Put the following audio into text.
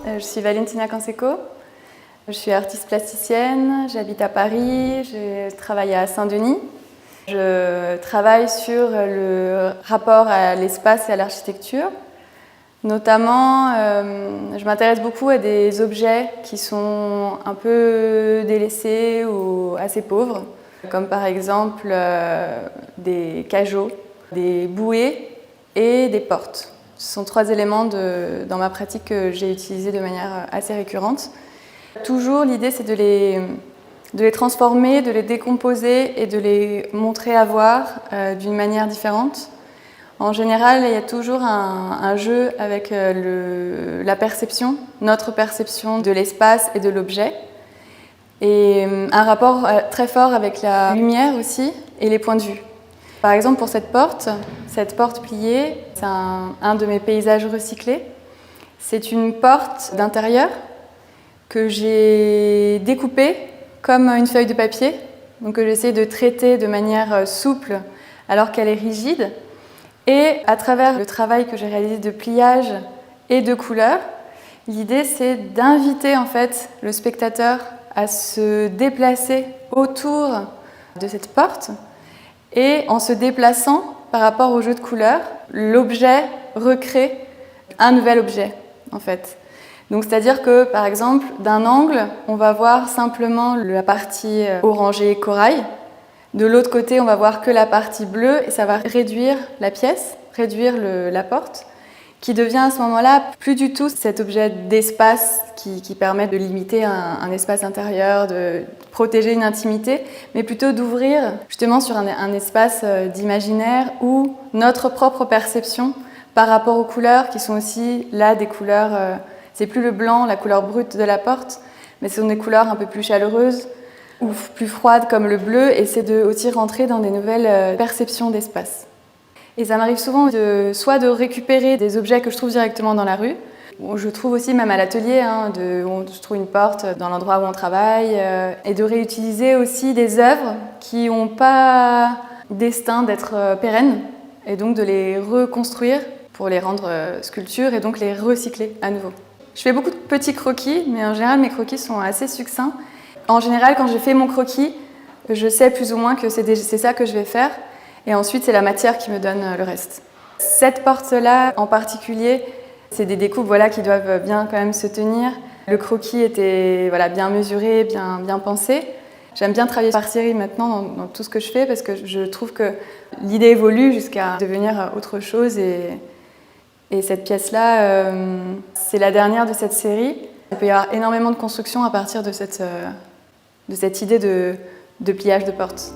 je suis Valentina Canseco. Je suis artiste plasticienne, j'habite à Paris, je travaille à Saint-Denis. Je travaille sur le rapport à l'espace et à l'architecture. Notamment, je m'intéresse beaucoup à des objets qui sont un peu délaissés ou assez pauvres, comme par exemple des cajots, des bouées et des portes. Ce sont 3 éléments dans ma pratique que j'ai utilisés de manière assez récurrente. Toujours, l'idée, c'est de les transformer, de les décomposer et de les montrer à voir d'une manière différente. En général, il y a toujours un jeu avec la perception, notre perception de l'espace et de l'objet, et un rapport très fort avec la lumière aussi et les points de vue. Par exemple, pour cette porte pliée, c'est un de mes paysages recyclés. C'est une porte d'intérieur que j'ai découpée comme une feuille de papier, donc que j'essaie de traiter de manière souple alors qu'elle est rigide. Et à travers le travail que j'ai réalisé de pliage et de couleur, l'idée c'est d'inviter en fait le spectateur à se déplacer autour de cette porte. Et en se déplaçant par rapport au jeu de couleurs, l'objet recrée un nouvel objet, en fait. Donc, c'est-à-dire que, par exemple, d'un angle, on va voir simplement la partie orangée corail. De l'autre côté, on va voir que la partie bleue et ça va réduire la pièce, réduire la porte, qui devient à ce moment-là plus du tout cet objet d'espace qui permet de limiter un espace intérieur, de protéger une intimité, mais plutôt d'ouvrir justement sur un espace d'imaginaire où notre propre perception par rapport aux couleurs qui sont aussi là des couleurs, c'est plus le blanc, la couleur brute de la porte, mais ce sont des couleurs un peu plus chaleureuses ou plus froides comme le bleu, et c'est de aussi rentrer dans des nouvelles perceptions d'espace. Et ça m'arrive souvent soit de récupérer des objets que je trouve directement dans la rue. Je trouve aussi même à l'atelier, je trouve une porte dans l'endroit où on travaille, et de réutiliser aussi des œuvres qui n'ont pas destin d'être pérennes, et donc de les reconstruire pour les rendre sculptures et donc les recycler à nouveau. Je fais beaucoup de petits croquis, mais en général mes croquis sont assez succincts. En général, quand j'ai fait mon croquis, je sais plus ou moins que c'est ça que je vais faire. Et ensuite, c'est la matière qui me donne le reste. Cette porte-là, en particulier, c'est des découpes qui doivent bien quand même se tenir. Le croquis était bien mesuré, bien pensé. J'aime bien travailler par série maintenant dans tout ce que je fais parce que je trouve que l'idée évolue jusqu'à devenir autre chose. Et cette pièce-là, c'est la dernière de cette série. Il peut y avoir énormément de construction à partir de cette idée de pliage de porte.